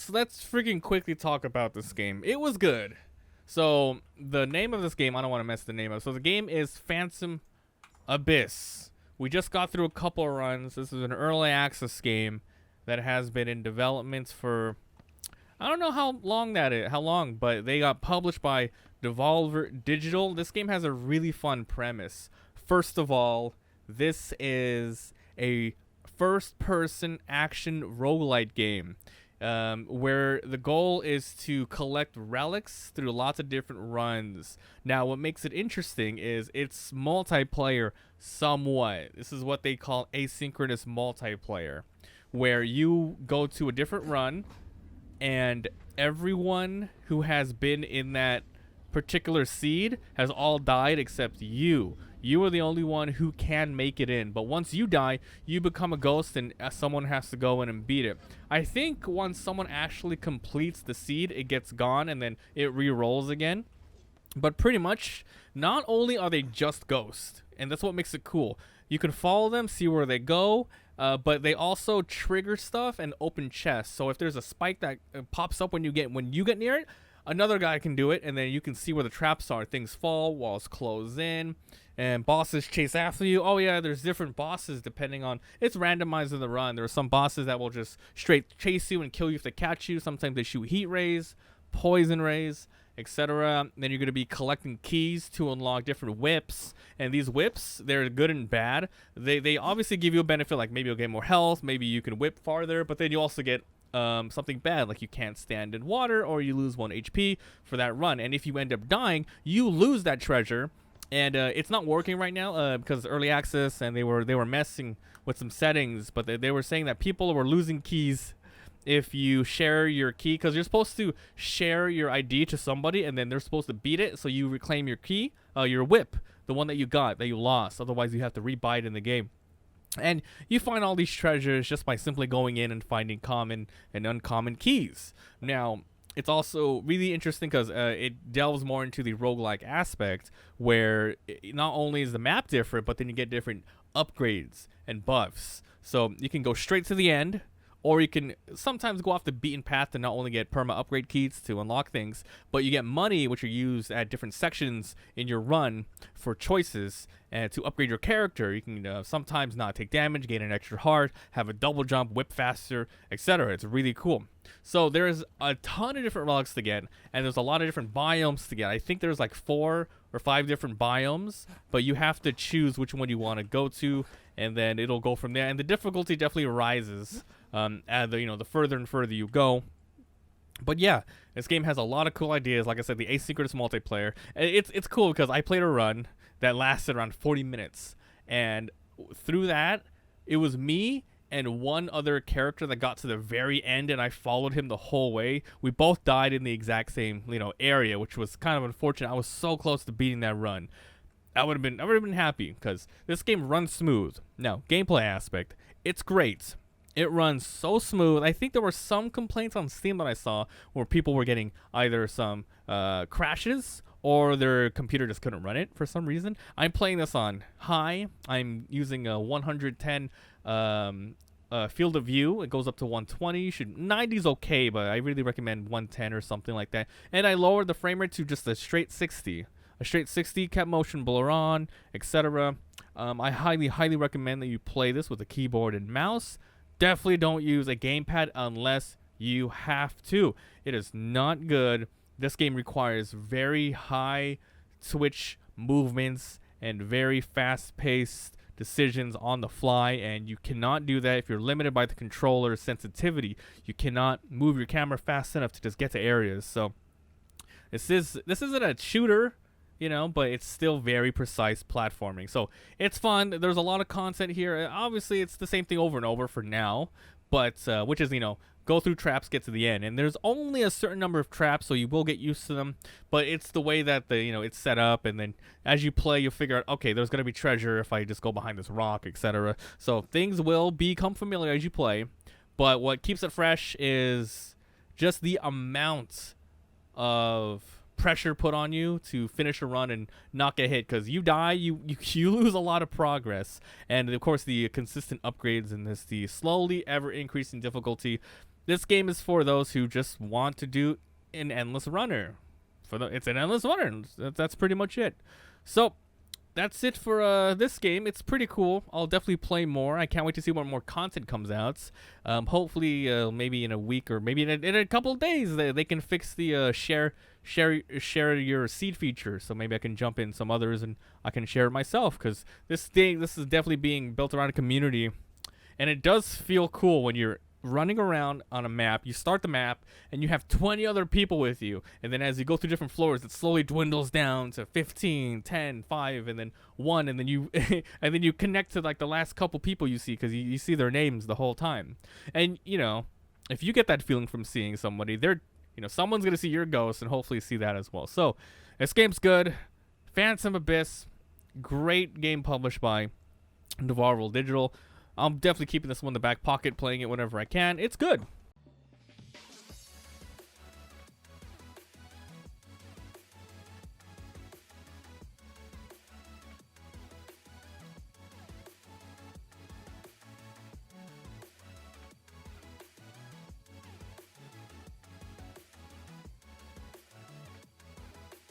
Let's freaking quickly talk about this game. It was good. So the name of this game, I don't want to mess the name up. So the game is Phantom Abyss. We just got through a couple runs. This is an early access game that has been in development for I don't know how long that is, how long, but they got published by Devolver Digital. This game has a really fun premise. First of all, this is a first-person action roguelite game where the goal is to collect relics through lots of different runs. Now, what makes it interesting is it's multiplayer somewhat. This is what they call asynchronous multiplayer, where you go to a different run and everyone who has been in that particular seed has all died except you. You are the only one who can make it in. But once you die, you become a ghost and someone has to go in and beat it. I think once someone actually completes the seed, it gets gone and then it re-rolls again. But pretty much, not only are they just ghosts, and that's what makes it cool. You can follow them, see where they go, but they also trigger stuff and open chests. So if there's a spike that pops up when you get near it, another guy can do it, and then you can see where the traps are. Things fall, walls close in, and bosses chase after you. Oh yeah, there's different bosses depending on it's randomized in the run. There are some bosses that will just straight chase you and kill you if they catch you. Sometimes they shoot heat rays, poison rays, etc. Then you're going to be collecting keys to unlock different whips, and these whips, they're good and bad. They obviously give you a benefit, like maybe you'll get more health, maybe you can whip farther, but then you also get something bad, like you can't stand in water or you lose 1 HP for that run. And if you end up dying, you lose that treasure. And it's not working right now because early access, and they were messing with some settings, but they were saying that people were losing keys if you share your key, because you're supposed to share your ID to somebody and then they're supposed to beat it, so you reclaim your key, your whip, the one that you got that you lost. Otherwise you have to rebuy it in the game. And you find all these treasures just by simply going in and finding common and uncommon keys. Now, it's also really interesting because it delves more into the roguelike aspect, where not only is the map different, but then you get different upgrades and buffs. So you can go straight to the end, or you can sometimes go off the beaten path to not only get perma upgrade keys to unlock things, but you get money which are used at different sections in your run for choices and to upgrade your character. You can sometimes not take damage, gain an extra heart, have a double jump, whip faster, etc. It's really cool. So there's a ton of different relics to get, and there's a lot of different biomes to get. I think there's like 4 or 5 different biomes, but you have to choose which one you want to go to, and then it'll go from there. And the difficulty definitely rises as the further and further you go. But yeah, this game has a lot of cool ideas. Like I said, the asynchronous multiplayer. It's cool because I played a run that lasted around 40 minutes, and through that, it was me and one other character that got to the very end, and I followed him the whole way. We both died in the exact same area, which was kind of unfortunate. I was so close to beating that run. I would have been happy because this game runs smooth. Now, gameplay aspect, it's great. It runs so smooth. I think there were some complaints on Steam that I saw where people were getting either some crashes or their computer just couldn't run it for some reason. I'm playing this on high. I'm using a 110 field of view. It goes up to 120. 90's okay, but I really recommend 110 or something like that. And I lowered the frame rate to just a straight 60. A straight 60, kept motion blur on, etc. I highly recommend that you play this with a keyboard and mouse. Definitely don't use a gamepad unless you have to. It is not good. This game requires very high twitch movements and very fast-paced decisions on the fly, and you cannot do that if you're limited by the controller's sensitivity. You cannot move your camera fast enough to just get to areas. So this isn't a shooter, but it's still very precise platforming. So it's fun. There's a lot of content here. Obviously, it's the same thing over and over for now, but which is, go through traps, get to the end. And there's only a certain number of traps, so you will get used to them. But it's the way that it's set up, and then as you play, you'll figure out, okay, there's gonna be treasure if I just go behind this rock, etc. So things will become familiar as you play. But what keeps it fresh is just the amount of pressure put on you to finish a run and not get hit, because you die, you lose a lot of progress. And of course the consistent upgrades in this, the slowly ever increasing difficulty, This game is for those who just want to do an endless runner. It's an endless runner. That's pretty much it. So that's it for this game. It's pretty cool. I'll definitely play more. I can't wait to see what more content comes out. Hopefully, maybe in a week or maybe in a couple of days, they can fix the share your seed feature. So maybe I can jump in some others and I can share it myself. Because this is definitely being built around a community, and it does feel cool when you're running around on a map. You start the map and you have 20 other people with you, and then as you go through different floors, it slowly dwindles down to 15, 10, 5, and then 1, and then you and then you connect to like the last couple people you see, because you see their names the whole time. And if you get that feeling from seeing somebody, someone's gonna see your ghost and hopefully see that as well. So this game's good. Phantom Abyss, great game published by Devolver Digital. I'm definitely keeping this one in the back pocket, playing it whenever I can. It's good.